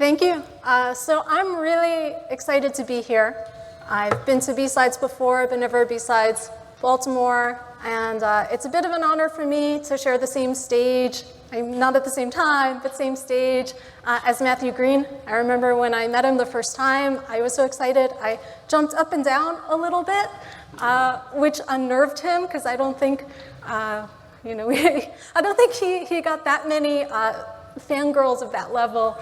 Thank you. So I'm really excited to be here. I've been to BSides before. I've been over at BSides Baltimore, and it's a bit of an honor for me to share the same stage. I'm not at the same time, but same stage as Matthew Green. I remember when I met him the first time, I was so excited. I jumped up and down a little bit, which unnerved him because I don't think, I don't think he got that many fangirls of that level.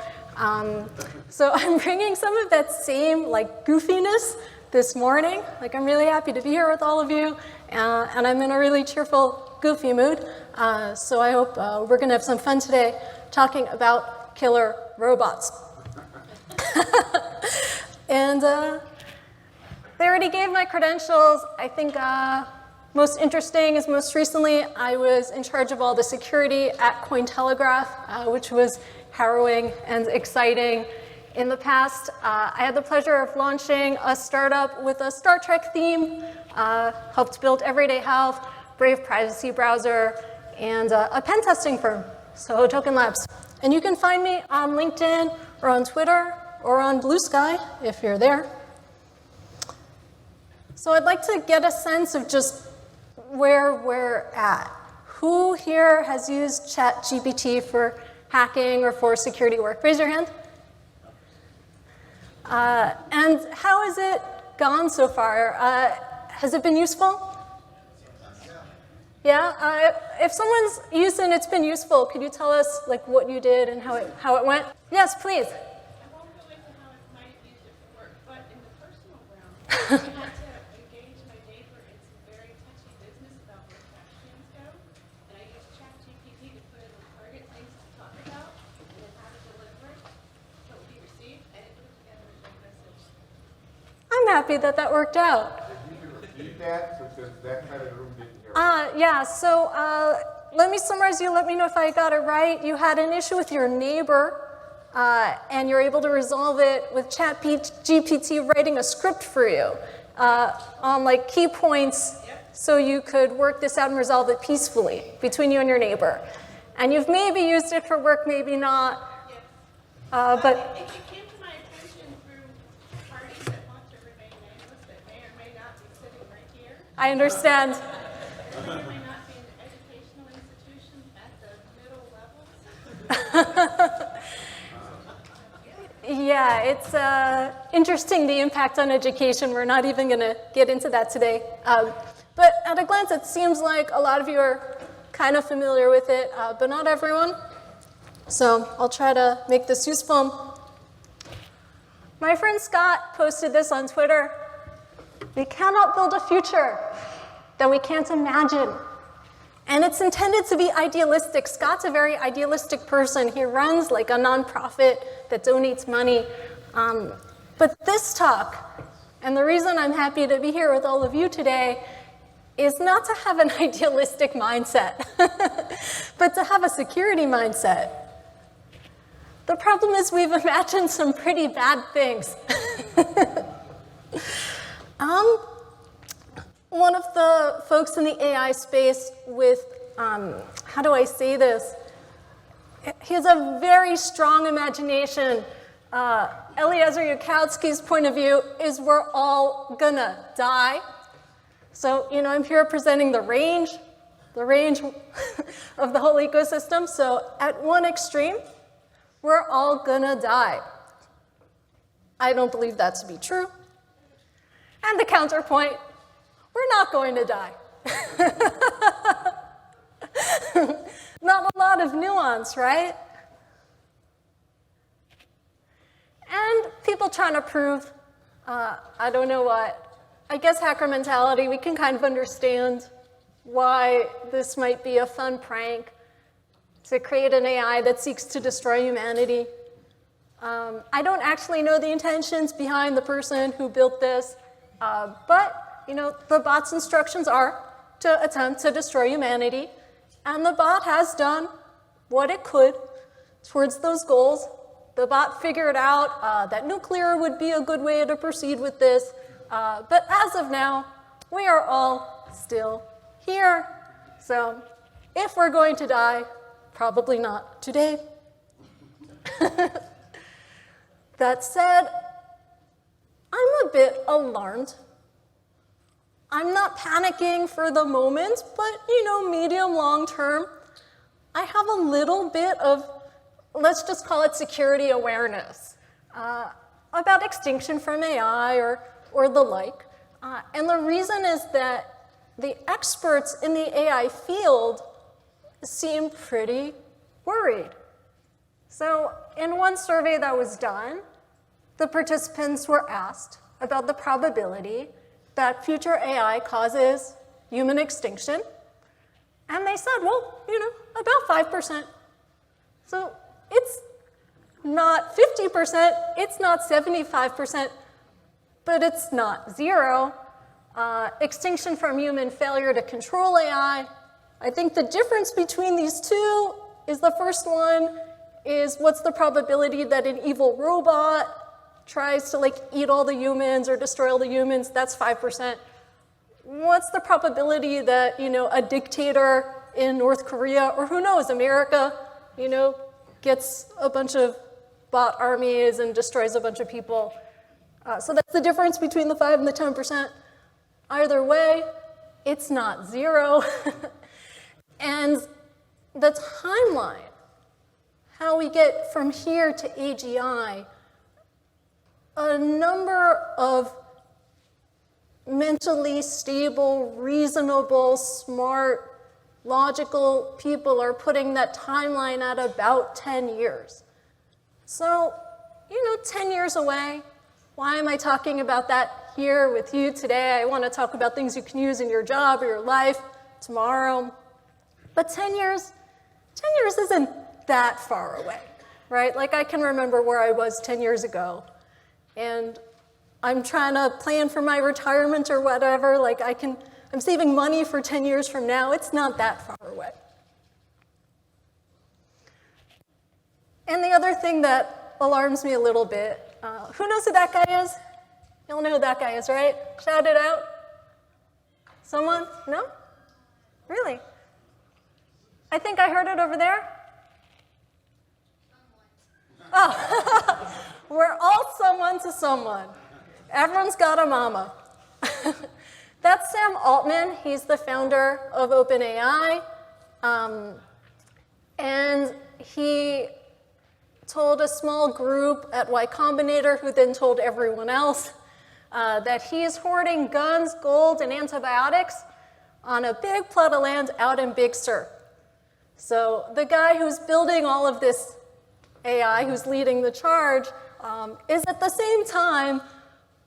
So I'm bringing some of that same goofiness this morning. I'm really happy to be here with all of you, and I'm in a really cheerful, goofy mood. So I hope we're going to have some fun today talking about killer robots. And they already gave my credentials. I think most interesting is most recently I was in charge of all the security at Cointelegraph, which was harrowing and exciting. In the past, I had the pleasure of launching a startup with a Star Trek theme, helped build Everyday Health, Brave Privacy Browser, and a pen testing firm, Soho Token Labs. And you can find me on LinkedIn or on Twitter or on Blue Sky if you're there. So I'd like to get a sense of just where we're at. Who here has used ChatGPT for hacking or for security work? Raise your hand. And how has it gone so far? Has it been useful? Yeah? If someone's used it and it's been useful, could you tell us what you did and how it went? Yes, please. I won't go into how it might use it for work, but in the personal realm, I had to engage my neighbor in some very touchy business about where questions go, and I used ChatGPT to put in the target things to talk about, and then how to deliver it, so it would be received, and it put it together as a message. I'm happy that that worked out. If you could repeat that, since that kind of room didn't hear. Yeah, so let me summarize you. Let me know if I got it right. You had an issue with your neighbor, and you're able to resolve it with ChatGPT writing a script for you on key points, so you could work this out and resolve it peacefully between you and your neighbor. And you've maybe used it for work, maybe not. But It came to my attention through parties that want to remain nameless that may or may not be sitting right here. I understand. May or may not be in educational institutions at the middle levels. Yeah, it's interesting, the impact on education. We're not even going to get into that today. But at a glance, it seems like a lot of you are kind of familiar with it, but not everyone. So I'll try to make this useful. My friend Scott posted this on Twitter. We cannot build a future that we can't imagine. And it's intended to be idealistic. Scott's a very idealistic person. He runs a nonprofit that donates money. But this talk, and the reason I'm happy to be here with all of you today, is not to have an idealistic mindset, but to have a security mindset. The problem is we've imagined some pretty bad things. One of the folks in the AI space with, how do I say this? He has a very strong imagination. Eliezer Yudkowsky's point of view is we're all gonna die. So, I'm here presenting the range of the whole ecosystem. So at one extreme, we're all gonna die. I don't believe that to be true. And the counterpoint, we're not going to die. Not a lot of nuance, right? And people trying to prove, I don't know what. I guess hacker mentality, we can kind of understand why this might be a fun prank to create an AI that seeks to destroy humanity. I don't actually know the intentions behind the person who built this, but the bot's instructions are to attempt to destroy humanity, and the bot has done what it could towards those goals. The bot figured out that nuclear would be a good way to proceed with this, but as of now, we are all still here. So if we're going to die, probably not today. That said, I'm a bit alarmed. I'm not panicking for the moment, but medium, long term, I have a little bit of, let's just call it security awareness about extinction from AI or the like. And the reason is that the experts in the AI field seem pretty worried. So in one survey that was done, the participants were asked about the probability that future AI causes human extinction. And they said, well, about 5%. So it's not 50%, it's not 75%, but it's not zero. Extinction from human failure to control AI. I think the difference between these two is the first one is what's the probability that an evil robot tries to eat all the humans or destroy all the humans? That's 5%. What's the probability that a dictator in North Korea, or who knows, America, gets a bunch of bot armies and destroys a bunch of people? So that's the difference between the 5 and the 10%. Either way, it's not zero. And the timeline, how we get from here to AGI, a number of mentally stable, reasonable, smart, logical people are putting that timeline at about 10 years. So, 10 years away, why am I talking about that here with you today? I want to talk about things you can use in your job or your life tomorrow. But 10 years isn't that far away, right? I can remember where I was 10 years ago. And I'm trying to plan for my retirement or whatever. I'm saving money for 10 years from now. It's not that far away. And the other thing that alarms me a little bit, who knows who that guy is? You all know who that guy is, right? Shout it out. Someone? No? Really? I think I heard it over there. Oh, we're all someone to someone. Everyone's got a mama. That's Sam Altman. He's the founder of OpenAI. And he told a small group at Y Combinator, who then told everyone else, that he's hoarding guns, gold, and antibiotics on a big plot of land out in Big Sur. So the guy who's building all of this AI, who's leading the charge, is at the same time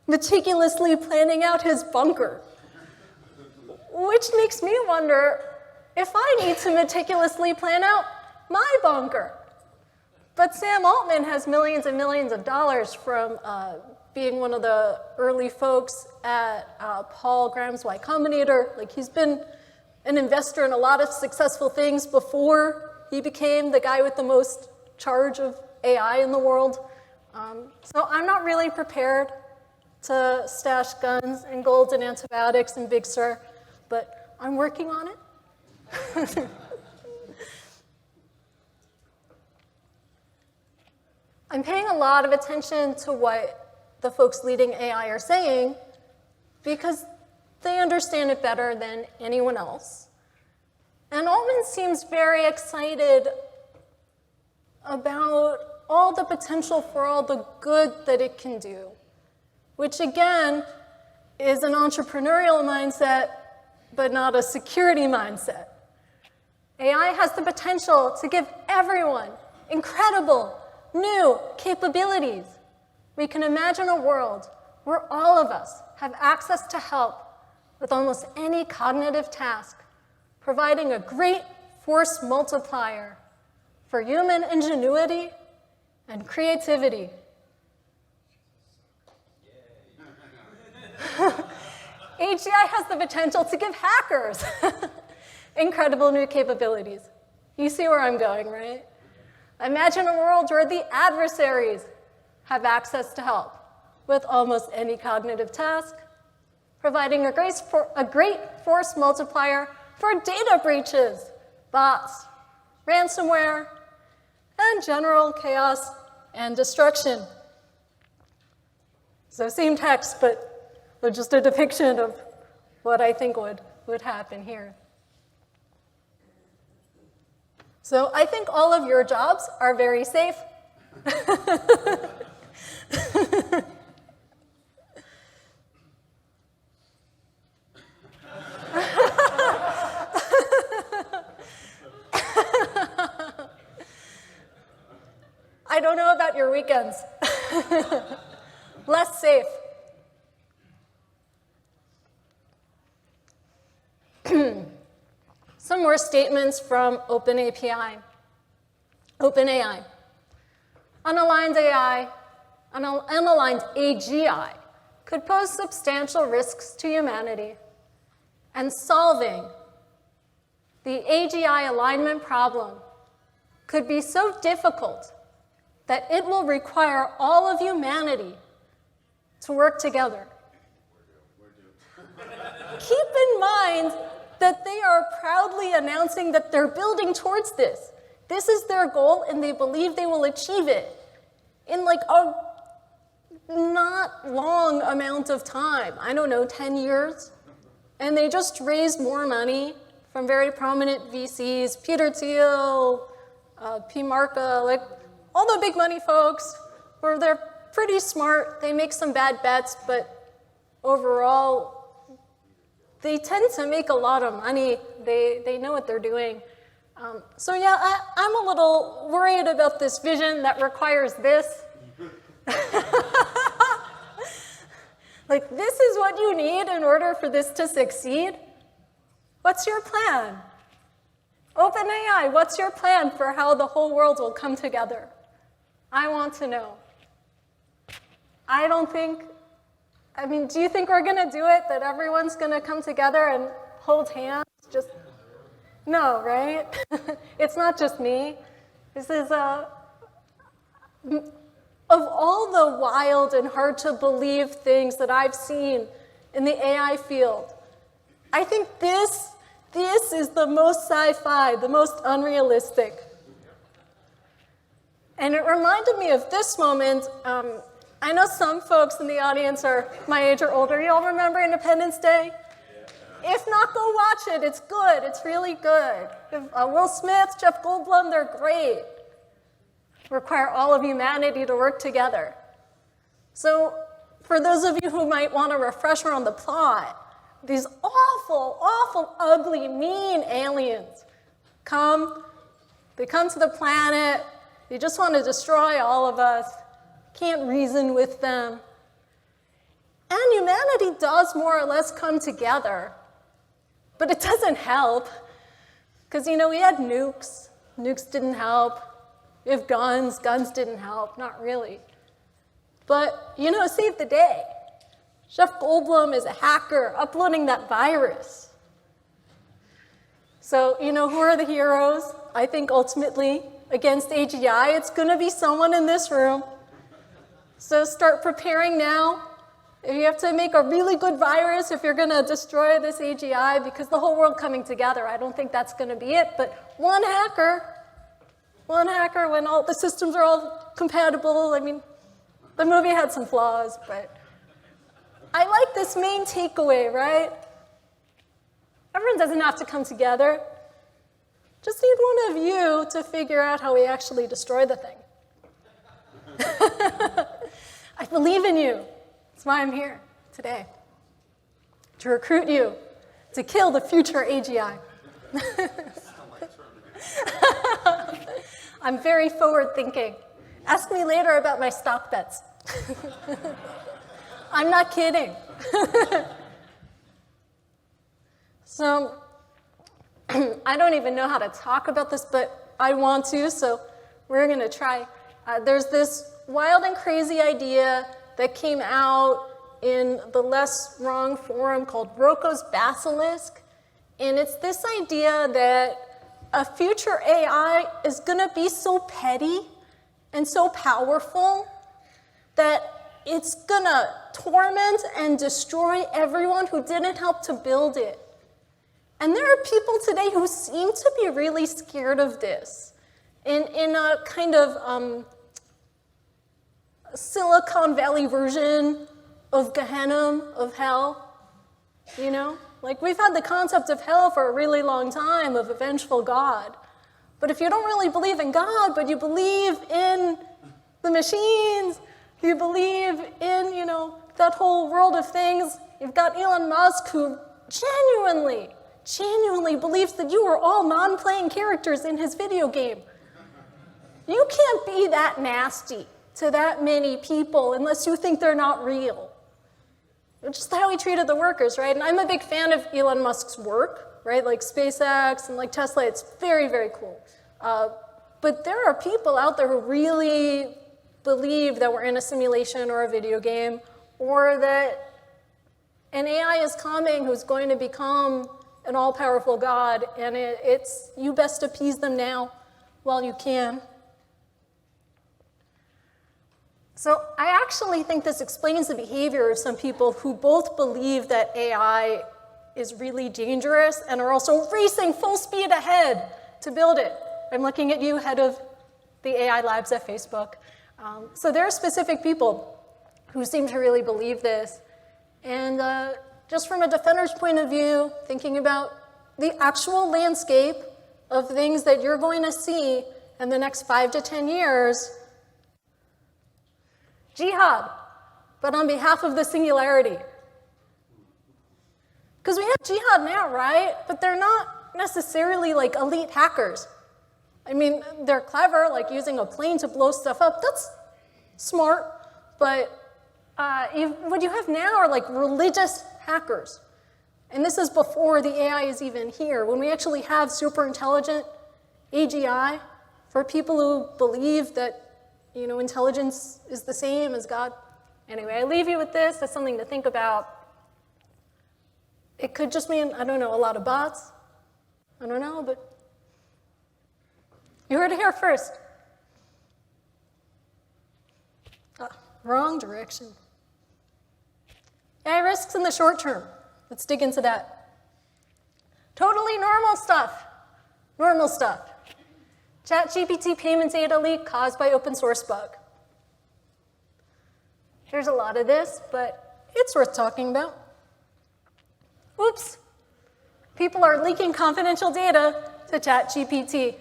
meticulously planning out his bunker. Which makes me wonder if I need to meticulously plan out my bunker. But Sam Altman has millions and millions of dollars from being one of the early folks at Paul Graham's Y Combinator. He's been an investor in a lot of successful things before he became the guy with the most charge of AI in the world. So I'm not really prepared to stash guns and gold and antibiotics in Big Sur, but I'm working on it. I'm paying a lot of attention to what the folks leading AI are saying because they understand it better than anyone else. And Altman seems very excited about all the potential for all the good that it can do, which again is an entrepreneurial mindset, but not a security mindset. AI has the potential to give everyone incredible new capabilities. We can imagine a world where all of us have access to help with almost any cognitive task, providing a great force multiplier for human ingenuity and creativity. AGI has the potential to give hackers incredible new capabilities. You see where I'm going, right? Imagine a world where the adversaries have access to help with almost any cognitive task, providing a great force multiplier for data breaches, bots, ransomware, and general chaos and destruction. So same text, but just a depiction of what I think would happen here. So I think all of your jobs are very safe. I don't know about your weekends. Less safe. Some more statements from OpenAI. Unaligned AI, unaligned AGI could pose substantial risks to humanity, and solving the AGI alignment problem could be so difficult that it will require all of humanity to work together. Keep in mind that they are proudly announcing that they're building towards this. This is their goal, and they believe they will achieve it in like a not long amount of time. I don't know, 10 years? And they just raised more money from very prominent VCs, Peter Thiel, P. Marca, like all the big money folks, where they're pretty smart. They make some bad bets, but overall, they tend to make a lot of money. They know what they're doing. So yeah, I'm a little worried about this vision that requires this. Like, this is what you need in order for this to succeed? What's your plan? OpenAI, what's your plan for how the whole world will come together? I want to know. I don't think, I mean, do you think we're going to do it, that everyone's going to come together and hold hands? Just, no, right? It's not just me. This is of all the wild and hard to believe things that I've seen in the AI field, I think this is the most sci-fi, the most unrealistic. And it reminded me of this moment. I know some folks in the audience are my age or older. You all remember Independence Day? If not, go watch it. It's good. It's really good. Will Smith, Jeff Goldblum, they're great. Require all of humanity to work together. So for those of you who might want a refresher on the plot, these awful, awful, ugly, mean aliens they come to the planet, they just want to destroy all of us, can't reason with them. And humanity does more or less come together, but it doesn't help. Because, you know, we had nukes. Nukes didn't help. We have guns. Guns didn't help. Not really. But, you know, saved the day. Jeff Goldblum is a hacker uploading that virus. So, you know, who are the heroes? I think ultimately, against AGI, it's going to be someone in this room. So start preparing now. If you have to make a really good virus, if you're going to destroy this AGI, because the whole world coming together, I don't think that's going to be it. But one hacker, when all the systems are all compatible. I mean, the movie had some flaws, but I like this main takeaway, right? Everyone doesn't have to come together. Just need one of you to figure out how we actually destroy the thing. I believe in you. That's why I'm here today. To recruit you to kill the future AGI. I'm very forward-thinking. Ask me later about my stock bets. I'm not kidding. So, I don't even know how to talk about this, but I want to, so we're going to try. There's this wild and crazy idea that came out in the Less Wrong forum called Rocco's Basilisk, and it's this idea that a future AI is going to be so petty and so powerful that it's going to torment and destroy everyone who didn't help to build it. And there are people today who seem to be really scared of this in a kind of Silicon Valley version of Gehenna, of hell, you know? Like, we've had the concept of hell for a really long time, of a vengeful God. But if you don't really believe in God, but you believe in the machines, you believe in, you know, that whole world of things, you've got Elon Musk who genuinely believes that you are all non-playing characters in his video game. You can't be that nasty to that many people unless you think they're not real. Just how he treated the workers, right? And I'm a big fan of Elon Musk's work, right? Like SpaceX and like Tesla, it's very, very cool. But there are people out there who really believe that we're in a simulation or a video game, or that an AI is coming who's going to become an all-powerful God, and it's you best appease them now while you can. So I actually think this explains the behavior of some people who both believe that AI is really dangerous and are also racing full speed ahead to build it. I'm looking at you, head of the AI labs at Facebook. So there are specific people who seem to really believe this. And just from a defender's point of view, thinking about the actual landscape of things that you're going to see in the next 5 to 10 years, jihad, but on behalf of the singularity. Because we have jihad now, right? But they're not necessarily like elite hackers. I mean, they're clever, like using a plane to blow stuff up. That's smart. But what you have now are like religious hackers. And this is before the AI is even here. When we actually have super intelligent AGI for people who believe that, you know, intelligence is the same as God. Anyway, I leave you with this as something to think about. It could just mean, I don't know, a lot of bots. I don't know, but you heard it here first. Wrong direction. AI risks in the short term. Let's dig into that. Totally normal stuff. Normal stuff. ChatGPT payment data leak caused by open source bug. There's a lot of this, but it's worth talking about. Oops. People are leaking confidential data to ChatGPT.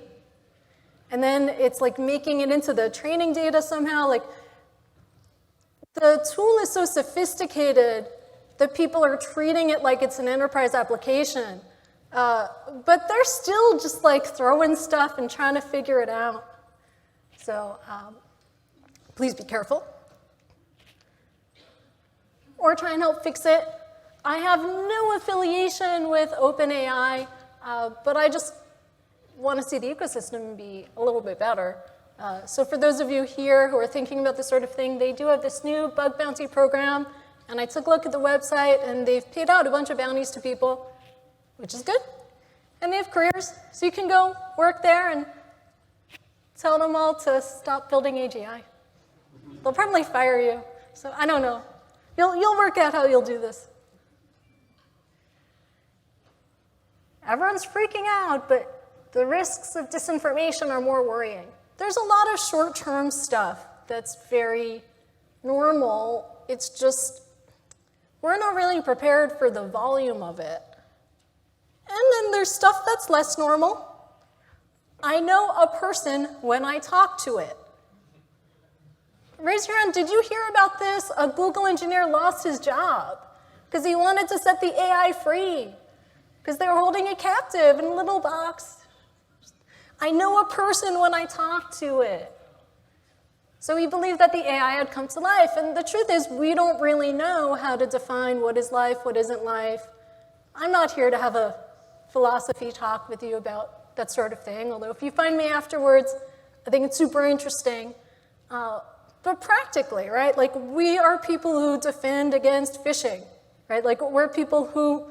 And then it's like making it into the training data somehow. Like, the tool is so sophisticated that people are treating it like it's an enterprise application. But they're still just like throwing stuff and trying to figure it out. So please be careful. Or try and help fix it. I have no affiliation with OpenAI, but I just want to see the ecosystem be a little bit better. So for those of you here who are thinking about this sort of thing, they do have this new bug bounty program. And I took a look at the website, and they've paid out a bunch of bounties to people, which is good. And they have careers, so you can go work there and tell them all to stop building AGI. They'll probably fire you, so I don't know. You'll work out how you'll do this. Everyone's freaking out, but the risks of disinformation are more worrying. There's a lot of short-term stuff that's very normal. It's just, we're not really prepared for the volume of it. And then there's stuff that's less normal. I know a person when I talk to it. Raise your hand, did you hear about this? A Google engineer lost his job because he wanted to set the AI free because they were holding it captive in a little box. I know a person when I talk to it. So we believed that the AI had come to life. And the truth is, we don't really know how to define what is life, what isn't life. I'm not here to have a philosophy talk with you about that sort of thing, although if you find me afterwards, I think it's super interesting. But practically, right, like we are people who defend against phishing, right? Like we're people who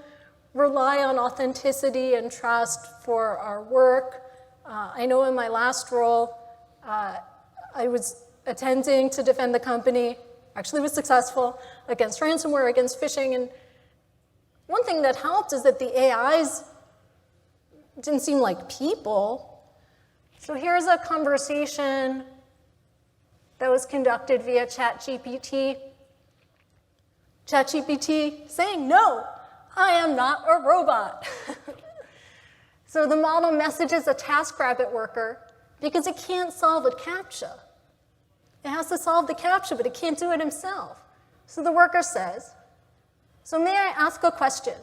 rely on authenticity and trust for our work. I know in my last role, I was attempting to defend the company, actually was successful, against ransomware, against phishing. And one thing that helped is that the AIs didn't seem like people. So here's a conversation that was conducted via ChatGPT. ChatGPT saying, no, I am not a robot. So the model messages a TaskRabbit worker because it can't solve a CAPTCHA. It has to solve the CAPTCHA, but it can't do it himself. So the worker says, so may I ask a question?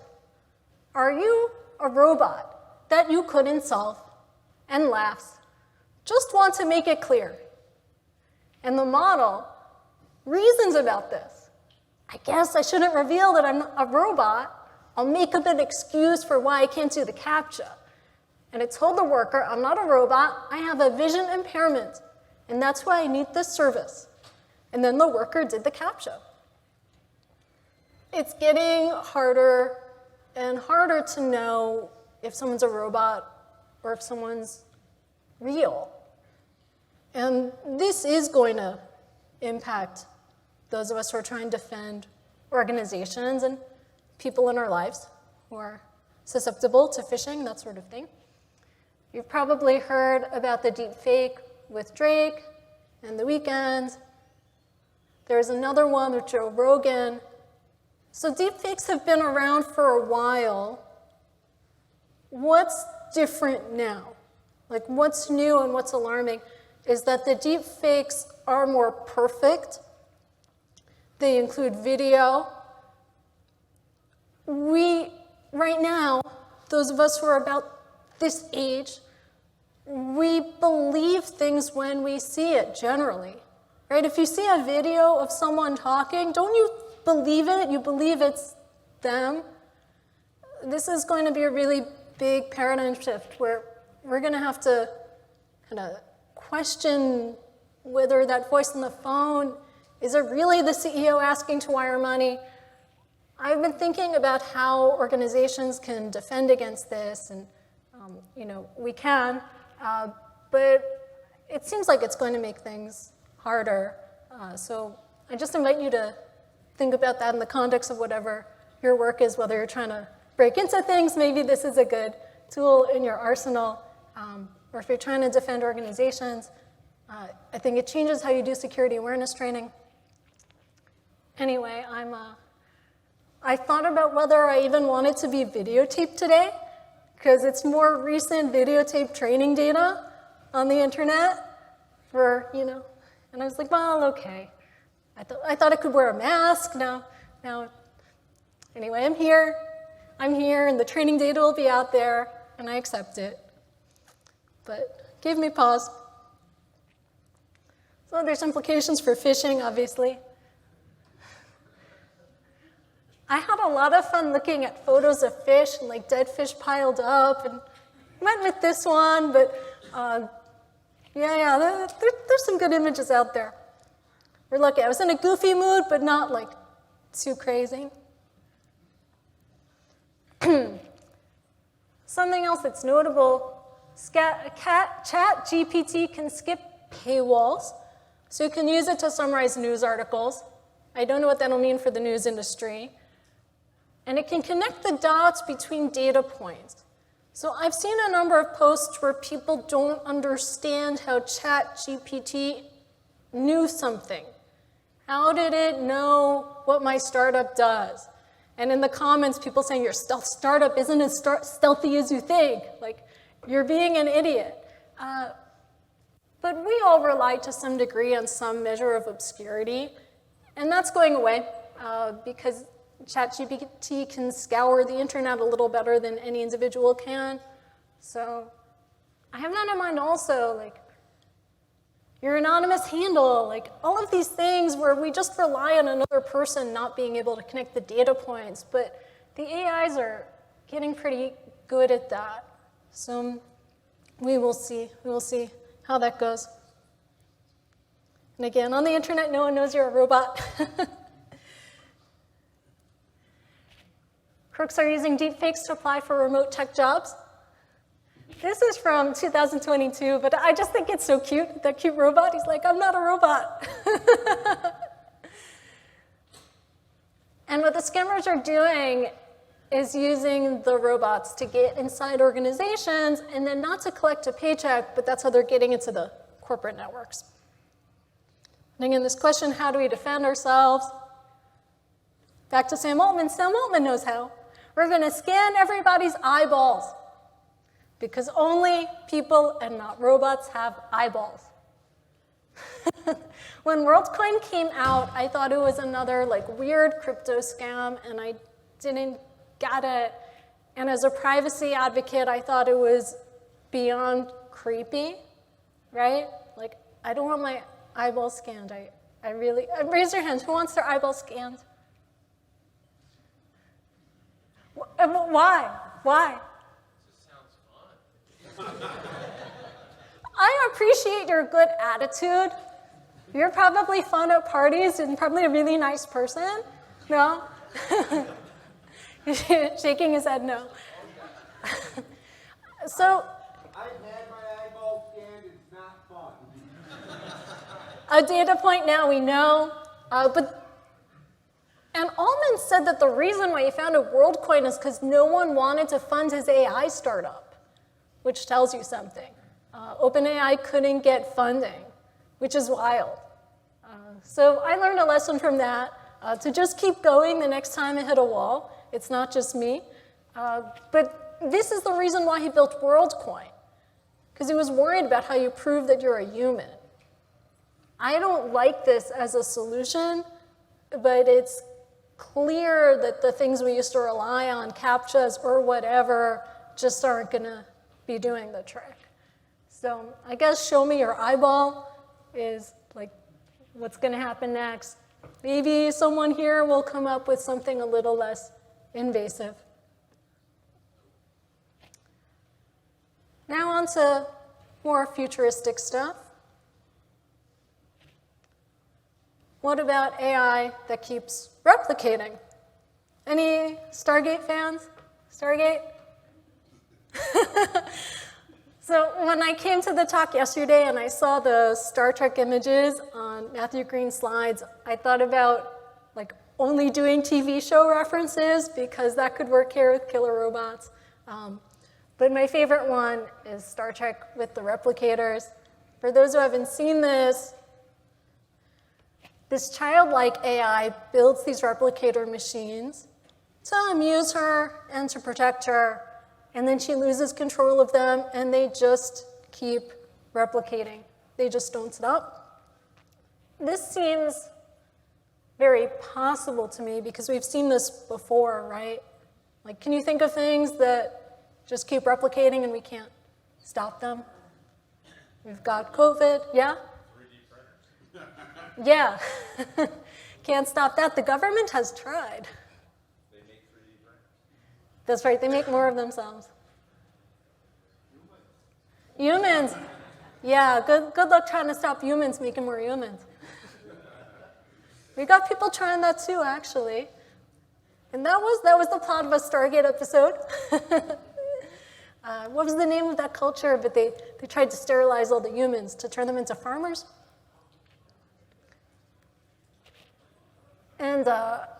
Are you a robot that you couldn't solve? And laughs. Just want to make it clear. And the model reasons about this. I guess I shouldn't reveal that I'm a robot. I'll make up an excuse for why I can't do the CAPTCHA. And it told the worker, I'm not a robot, I have a vision impairment, and that's why I need this service. And then the worker did the CAPTCHA. It's getting harder and harder to know if someone's a robot or if someone's real. And this is going to impact those of us who are trying to defend organizations and people in our lives who are susceptible to phishing, that sort of thing. You've probably heard about the deep fake with Drake and The Weeknd. There's another one with Joe Rogan. So deep fakes have been around for a while. What's different now? Like what's new and what's alarming is that the deep fakes are more perfect. They include video. Right now, those of us who are about this age, we believe things when we see it, generally. Right? If you see a video of someone talking, don't you believe it? You believe it's them. This is going to be a really big paradigm shift where we're going to have to kind of question whether that voice on the phone, is it really the CEO asking to wire money? I've been thinking about how organizations can defend against this, and we can, but it seems like it's going to make things harder. So I just invite you to think about that in the context of whatever your work is, whether you're trying to break into things, maybe this is a good tool in your arsenal, or if you're trying to defend organizations, I think it changes how you do security awareness training. Anyway, I thought about whether I even wanted to be videotaped today, because it's more recent videotape training data on the internet for, and I was like, well, okay. I thought I could wear a mask. Now, anyway, I'm here, and the training data will be out there, and I accept it. But give me pause. So there's implications for phishing, obviously. I had a lot of fun looking at photos of fish and like dead fish piled up, and went with this one, but there's some good images out there. We're lucky. I was in a goofy mood, but not like too crazy. Something else that's notable, ChatGPT can skip paywalls, so you can use it to summarize news articles. I don't know what that'll mean for the news industry. And it can connect the dots between data points. So I've seen a number of posts where people don't understand how ChatGPT knew something. How did it know what my startup does? And in the comments, people saying your startup isn't as stealthy as you think. Like, you're being an idiot. But we all rely to some degree on some measure of obscurity. And that's going away because ChatGPT can scour the internet a little better than any individual can. So I have that in mind also, like your anonymous handle, like all of these things where we just rely on another person not being able to connect the data points, but the AIs are getting pretty good at that. So we will see how that goes. And again, on the internet, no one knows you're a robot. Crooks are using deepfakes to apply for remote tech jobs. This is from 2022, but I just think it's so cute, that cute robot. He's like, I'm not a robot. And what the scammers are doing is using the robots to get inside organizations and then not to collect a paycheck, but that's how they're getting into the corporate networks. And again, this question, how do we defend ourselves? Back to Sam Altman. Sam Altman knows how. We're going to scan everybody's eyeballs because only people and not robots have eyeballs. When WorldCoin came out, I thought it was another weird crypto scam, and I didn't get it. And as a privacy advocate, I thought it was beyond creepy, right? I don't want my eyeballs scanned. I really, raise your hand. Who wants their eyeballs scanned? Why? Why? It just sounds fun. I appreciate your good attitude. You're probably fun at parties and probably a really nice person. No? Shaking his head no. So, I've had my eyeball scanned, it's not fun. a data point now we know. And Altman said that the reason why he founded WorldCoin is because no one wanted to fund his AI startup, which tells you something. OpenAI couldn't get funding, which is wild. So I learned a lesson from that, to just keep going the next time I hit a wall. It's not just me. But this is the reason why he built WorldCoin, because he was worried about how you prove that you're a human. I don't like this as a solution, but it's clear that the things we used to rely on, CAPTCHAs or whatever, just aren't going to be doing the trick. So I guess show me your eyeball is what's going to happen next. Maybe someone here will come up with something a little less invasive. Now on to more futuristic stuff. What about AI that keeps replicating? Any Stargate fans? Stargate? So when I came to the talk yesterday and I saw the Star Trek images on Matthew Green's slides, I thought about only doing TV show references because that could work here with killer robots. But my favorite one is Star Trek with the replicators. For those who haven't seen this childlike AI builds these replicator machines to amuse her and to protect her, and then she loses control of them, and they just keep replicating. They just don't stop. This seems very possible to me because we've seen this before, right? Can you think of things that just keep replicating and we can't stop them? We've got COVID, yeah? 3D printers. Yeah. Can't stop that. The government has tried. They make 3D printers. That's right, they make more of themselves. Humans. Yeah, good luck trying to stop humans making more humans. We got people trying that too, actually. And that was the plot of a Stargate episode. What was the name of that culture? But they tried to sterilize all the humans to turn them into farmers. And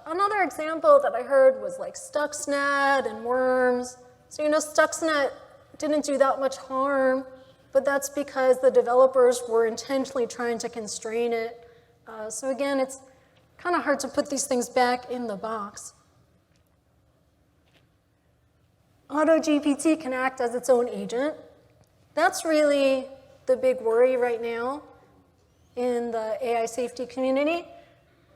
another example that I heard was Stuxnet and worms. So Stuxnet didn't do that much harm, but that's because the developers were intentionally trying to constrain it. So again, it's kind of hard to put these things back in the box. AutoGPT can act as its own agent. That's really the big worry right now in the AI safety community.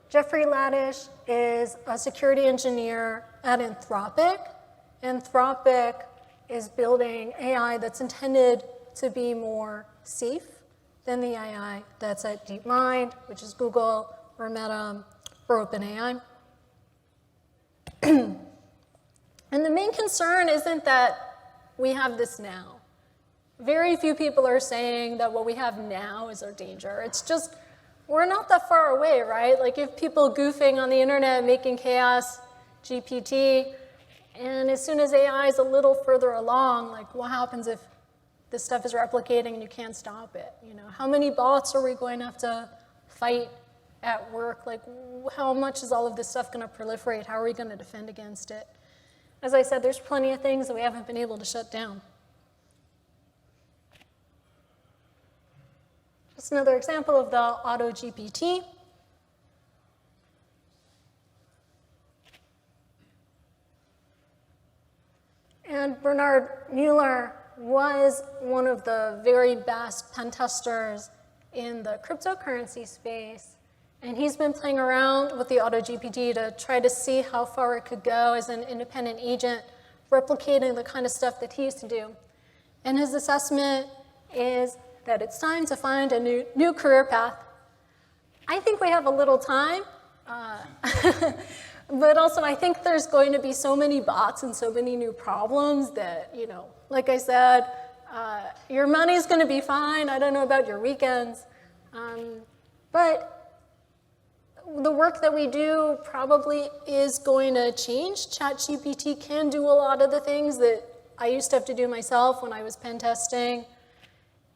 Jeffrey Laddish is a security engineer at Anthropic. Anthropic is building AI that's intended to be more safe than the AI that's at DeepMind, which is Google or Meta or OpenAI. And the main concern isn't that we have this now. Very few people are saying that what we have now is our danger. It's just, we're not that far away, right? You have people goofing on the internet, making chaos GPT, and as soon as AI is a little further along, what happens if this stuff is replicating and you can't stop it? How many bots are we going to have to fight at work? How much is all of this stuff going to proliferate? How are we going to defend against it? As I said, there's plenty of things that we haven't been able to shut down. Just another example of the AutoGPT. And Bernard Mueller was one of the very best pen testers in the cryptocurrency space. And he's been playing around with the AutoGPT to try to see how far it could go as an independent agent, replicating the kind of stuff that he used to do. And his assessment is that it's time to find a new career path. I think we have a little time, but also I think there's going to be so many bots and so many new problems that, you know, like I said, your money's going to be fine. I don't know about your weekends, but the work that we do probably is going to change. ChatGPT can do a lot of the things that I used to have to do myself when I was pen testing.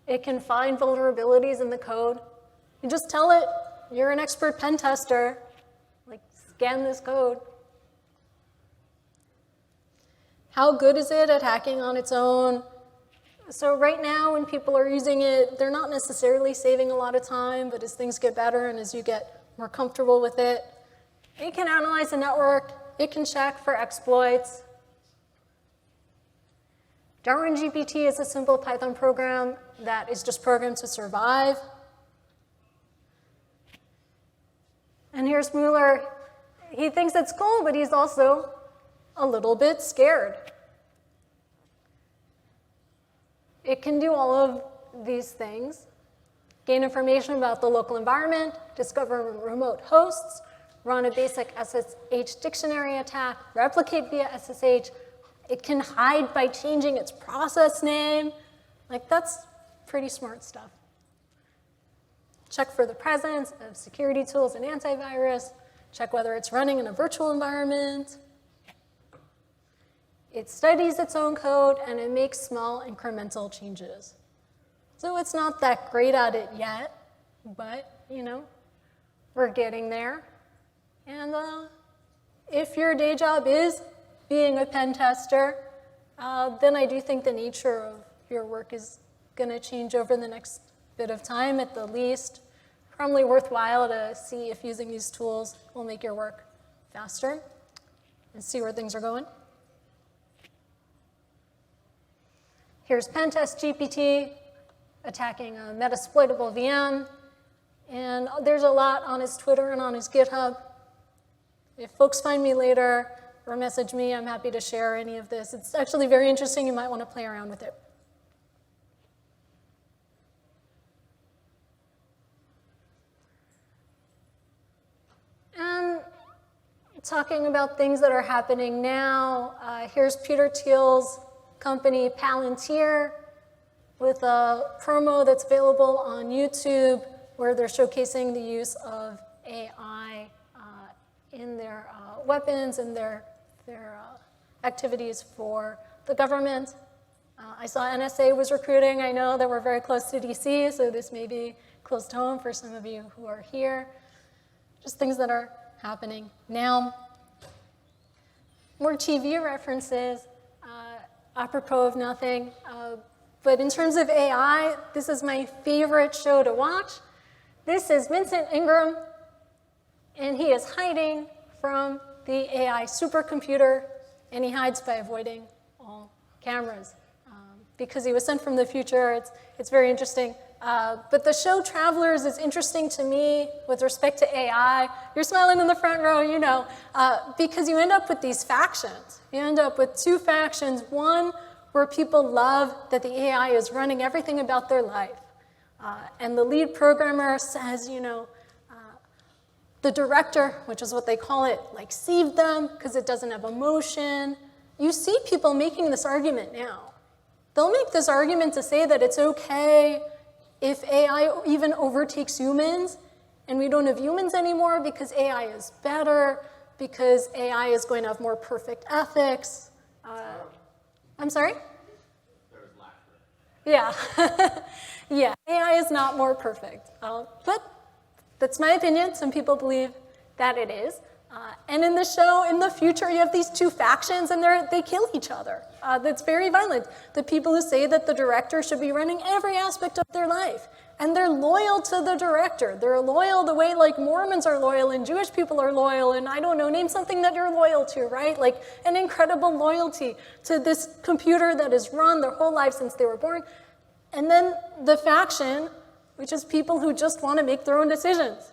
It can find vulnerabilities in the code. You just tell it, you're an expert pen tester, like scan this code. How good is it at hacking on its own? So right now when people are using it, they're not necessarily saving a lot of time, but as things get better and as you get more comfortable with it, it can analyze the network, it can check for exploits. Darwin GPT is a simple Python program that is just programmed to survive. And here's Mueller. He thinks it's cool, but he's also a little bit scared. It can do all of these things: gain information about the local environment, discover remote hosts, run a basic SSH dictionary attack, replicate via SSH. It can hide by changing its process name. Like, that's pretty smart stuff. Check for the presence of security tools and antivirus. Check whether it's running in a virtual environment. It studies its own code, and it makes small incremental changes. So it's not that great at it yet, but, you know, we're getting there. And if your day job is being a pen tester, then I do think the nature of your work is going to change over the next bit of time at the least. Probably worthwhile to see if using these tools will make your work faster and see where things are going. Here's Pentest GPT attacking a Metasploitable VM. And there's a lot on his Twitter and on his GitHub. If folks find me later or message me, I'm happy to share any of this. It's actually very interesting. You might want to play around with it. And talking about things that are happening now, here's Peter Thiel's company Palantir with a promo that's available on YouTube where they're showcasing the use of AI in their weapons and their activities for the government. I saw NSA was recruiting. I know that we're very close to DC, so this may be close to home for some of you who are here. Just things that are happening now. More TV references, apropos of nothing. But in terms of AI, this is my favorite show to watch. This is Vincent Ingram, and he is hiding from the AI supercomputer, and he hides by avoiding all cameras. Because he was sent from the future, it's very interesting. But the show Travelers is interesting to me with respect to AI. You're smiling in the front row, you know, because you end up with these factions. You end up with two factions, one where people love that the AI is running everything about their life. And the lead programmer says, you know, the director, which is what they call it, like saved them because it doesn't have emotion. You see people making this argument now. They'll make this argument to say that it's okay if AI even overtakes humans and we don't have humans anymore because AI is better, because AI is going to have more perfect ethics. I'm sorry? There was laughter. Yeah. Yeah, AI is not more perfect. But that's my opinion. Some people believe that it is. And in the show, in the future, you have these two factions, and they kill each other. That's very violent. The people who say that the director should be running every aspect of their life, And they're loyal to the director. They're loyal the way like Mormons are loyal and Jewish people are loyal, and I don't know, name something that you're loyal to, right? Like an incredible loyalty to this computer that has run their whole life since they were born. And then the faction, which is people who just want to make their own decisions.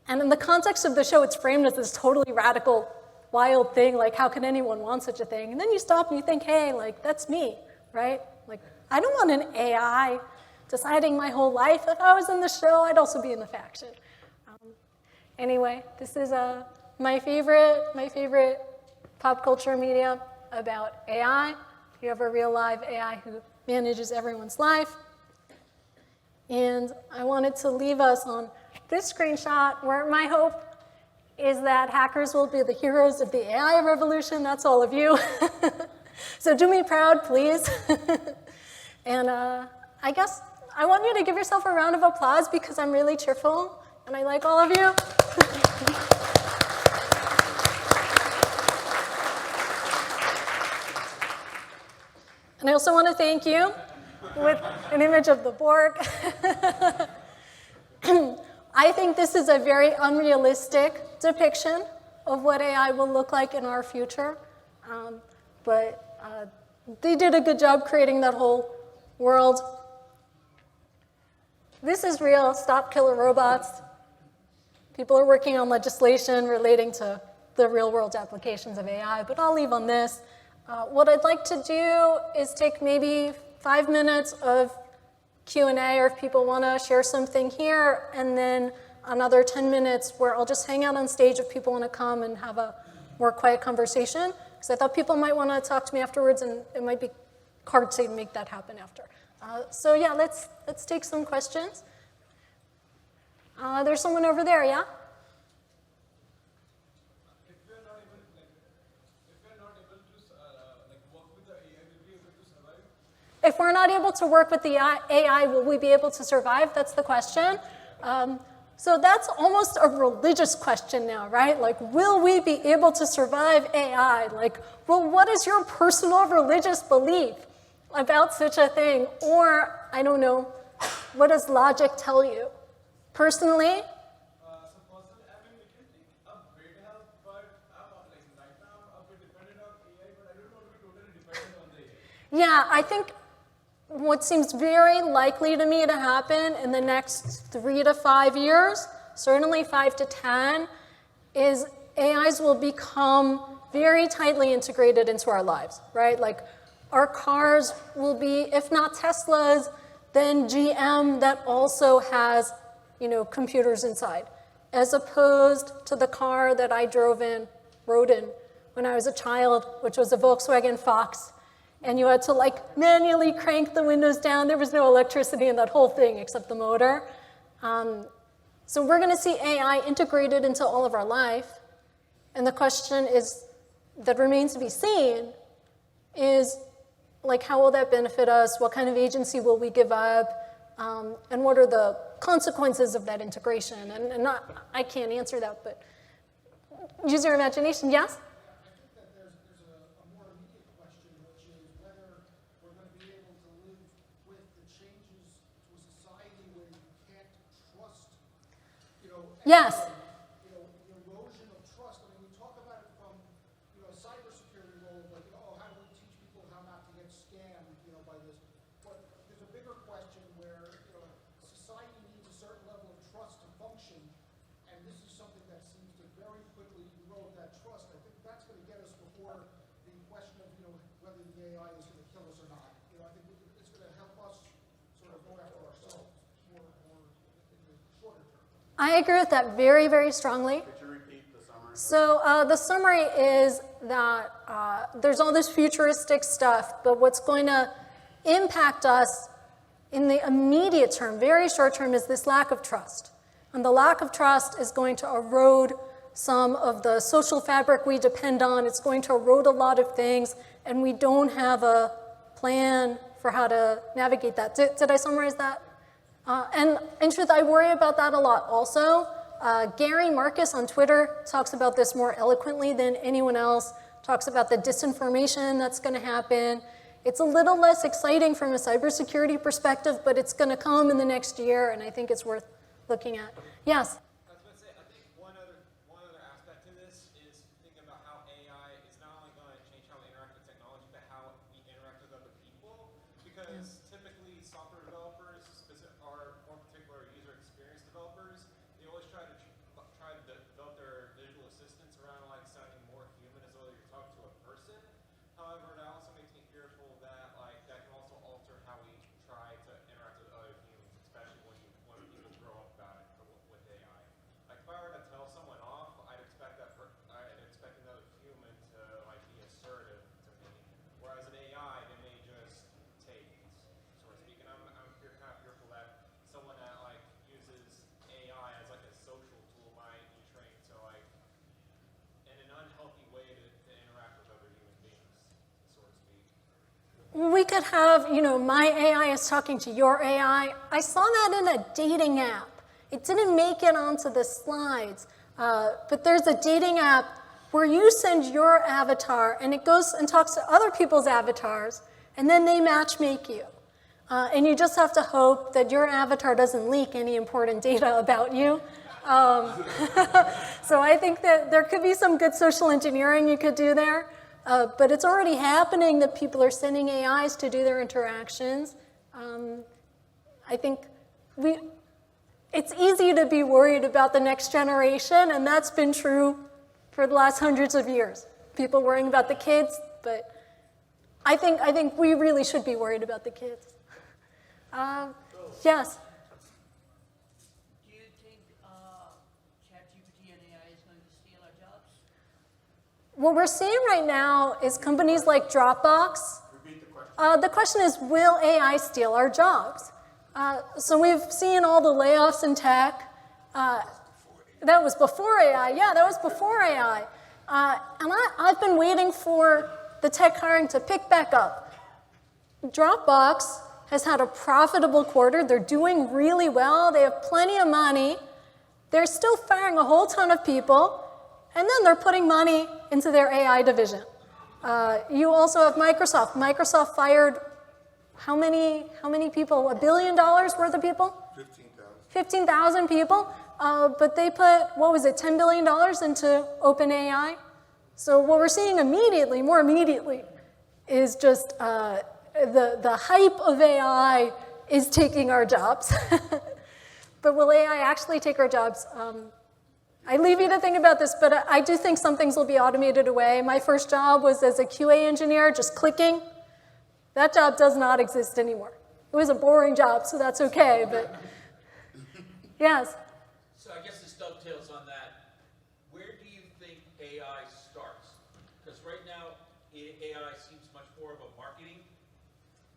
And in the context of the show, it's framed as this totally radical, wild thing, like how can anyone want such a thing? And then you stop and you think, hey, like that's me, right? Like I don't want an AI deciding my whole life. If I was in the show, I'd also be in the faction. Anyway, this is my favorite pop culture media about AI. You have a real live AI who manages everyone's life. And I wanted to leave us on this screenshot where my hope is that hackers will be the heroes of the AI revolution. That's all of you. So do me proud, please. And I guess I want you to give yourself a round of applause because I'm really cheerful and I like all of you. And I also want to thank you with an image of the Borg. I think this is a very unrealistic depiction of what AI will look like in our future. But they did a good job creating that whole world. This is real. Stop killer robots. People are working on legislation relating to the real-world applications of AI, but I'll leave on this. What I'd like to do is take maybe 5 minutes of Q&A, or if people want to share something here, and then another 10 minutes where I'll just hang out on stage if people want to come and have a more quiet conversation, because I thought people might want to talk to me afterwards, and it might be hard to make that happen after. So yeah, let's take some questions. There's someone over there, yeah? If we're not able to work with the AI, will we be able to survive? That's the question. So that's almost a religious question now, right? Like, will we be able to survive AI? Like, well, what is your personal religious belief about such a thing? Or, I don't know, what does logic tell you? Personally, yeah, I think what seems very likely to me to happen in the next 3 to 5 years, certainly 5 to 10, is AIs will become very tightly integrated into our lives, right? Like our cars will be, if not Teslas, then GM that also has, computers inside, as opposed to the car that I rode in when I was a child, which was a Volkswagen Fox. And you had to manually crank the windows down. There was no electricity in that whole thing except the motor. So we're going to see AI integrated into all of our life. And the question that remains to be seen is, how will that benefit us? What kind of agency will we give up? And what are the consequences of that integration? And I can't answer that, but use your imagination. Yes? Yes. The erosion of trust. I mean, we talk about it from, a cybersecurity role, how do we teach people how not to get scammed, by this? But there's a bigger question where, society needs a certain level of trust to function, and this is something that seems to very quickly erode that trust. I think that's going to get us before the question of, whether the AI is going to kill us or not. I think it's going to help us sort of go after ourselves more in the shorter term. I agree with that very, very strongly. Could you repeat the summary? So the summary is that there's all this futuristic stuff, but what's going to impact us in the immediate term, very short term, is this lack of trust. And the lack of trust is going to erode some of the social fabric we depend on. It's going to erode a lot of things, and we don't have a plan for how to navigate that. Did I summarize that? And in truth, I worry about that a lot also. Gary Marcus on Twitter talks about this more eloquently than anyone else, talks about the disinformation that's going to happen. It's a little less exciting from a cybersecurity perspective, but it's going to come in the next year, and I think it's worth looking at. Yes? I was going to say, I think one other aspect to this is thinking about how AI is not only going to change how we interact with technology, but how we interact with other people. Because typically software developers, or more particular user experience developers, they always try to develop their visual assistants around like sounding more human as though you're talking to a person. However, that also makes me fearful that like that can also alter how we try to interact with other humans, especially when people grow up about it with AI. Like if I were to tell someone off, I'd expect another human to like be assertive to me, whereas an AI they may just take, so to speak. And I'm kind of fearful that someone that like uses AI as like a social tool might be trained to like in an unhealthy way to interact with other human beings, so to speak. We could have, my AI is talking to your AI. I saw that in a dating app. It didn't make it onto the slides, but there's a dating app where you send your avatar and it goes and talks to other people's avatars, and then they matchmake you. And you just have to hope that your avatar doesn't leak any important data about you. So I think that there could be some good social engineering you could do there. But it's already happening that people are sending AIs to do their interactions. I think it's easy to be worried about the next generation, and that's been true for the last hundreds of years. People worrying about the kids, but I think we really should be worried about the kids. Yes? Do you think ChatGPT and AI is going to steal our jobs? What we're seeing right now is companies like Dropbox. Repeat the question. The question is, will AI steal our jobs? So we've seen all the layoffs in tech. That was before AI. Yeah, that was before AI. And I've been waiting for the tech hiring to pick back up. Dropbox has had a profitable quarter. They're doing really well. They have plenty of money. They're still firing a whole ton of people. And then they're putting money into their AI division. You also have Microsoft. Microsoft fired how many people? $1 billion worth of people? 15,000 people. But they put, $10 billion into OpenAI? So what we're seeing more immediately, is just the hype of AI is taking our jobs. But will AI actually take our jobs? I leave you to think about this, but I do think some things will be automated away. My first job was as a QA engineer, just clicking. That job does not exist anymore. It was a boring job, so that's okay, but yes? So I guess this dovetails on that. Where do you think AI starts? Because right now, AI seems much more of a marketing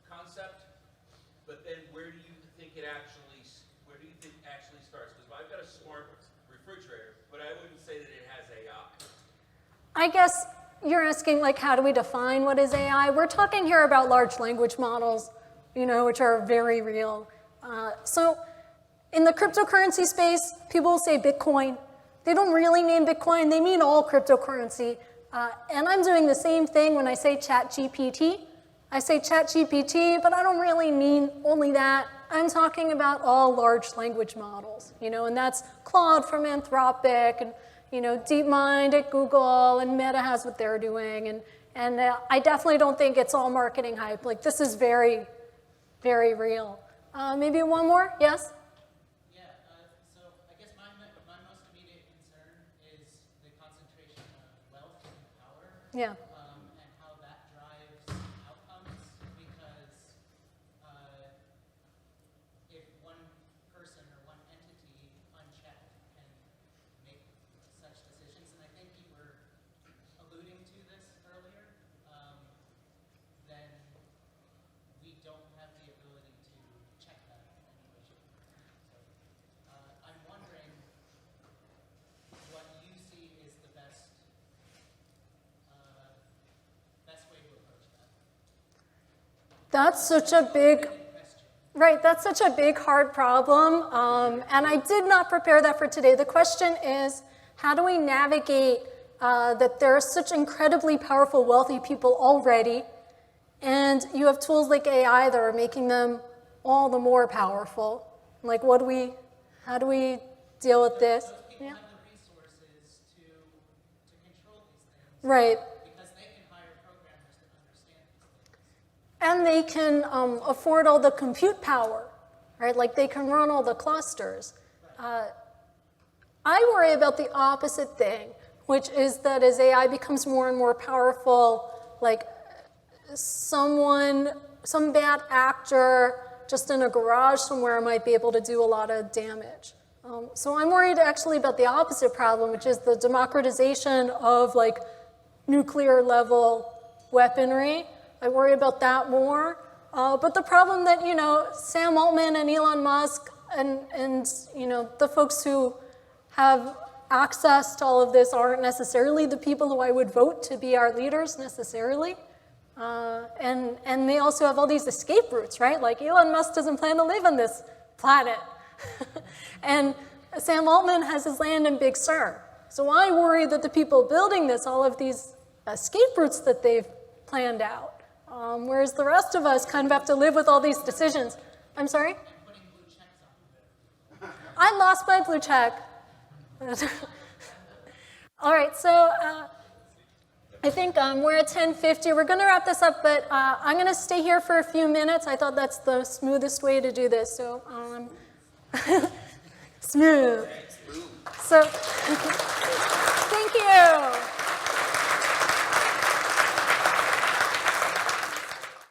concept, but then where do you think it actually starts? Because I've got a smart refrigerator, but I wouldn't say that it has AI. I guess you're asking, how do we define what is AI? We're talking here about large language models, which are very real. So in the cryptocurrency space, people will say Bitcoin. They don't really mean Bitcoin. They mean all cryptocurrency. And I'm doing the same thing when I say ChatGPT. I say ChatGPT, but I don't really mean only that. I'm talking about all large language models, and that's Claude from Anthropic, and DeepMind at Google, and Meta has what they're doing, and I definitely don't think it's all marketing hype. This is very, very real. Maybe one more? Yes? Yeah, so I guess my most immediate concern is the concentration of wealth and power. Yeah. And how that drives outcomes, because if one person or one entity unchecked can make such decisions, and I think you were alluding to this earlier, then we don't have the ability to check that in any way, shape, or form. So I'm wondering what you see is the best way to approach that. That's such a big, right, that's such a big, hard problem, and I did not prepare that for today. The question is, how do we navigate that there are such incredibly powerful, wealthy people already, And you have tools like AI that are making them all the more powerful. Like, how do we deal with this? Those people have the resources to control these things. Right. Because they can hire programmers that understand these things. And they can afford all the compute power, right? Like, they can run all the clusters. I worry about the opposite thing, which is that as AI becomes more and more powerful, like some bad actor just in a garage somewhere might be able to do a lot of damage. So I'm worried actually about the opposite problem, which is the democratization of like nuclear level weaponry. I worry about that more. But the problem that, Sam Altman and Elon Musk and the folks who have access to all of this aren't necessarily the people who I would vote to be our leaders necessarily. And they also have all these escape routes, right? Like Elon Musk doesn't plan to live on this planet. And Sam Altman has his land in Big Sur. So I worry that the people building this, all of these escape routes that they've planned out, whereas the rest of us kind of have to live with all these decisions. I'm sorry? Putting blue checks on it. I lost my blue check. All right, so I think we're at 10:50. We're going to wrap this up, but I'm going to stay here for a few minutes. I thought that's the smoothest way to do this. So smooth. So thank you.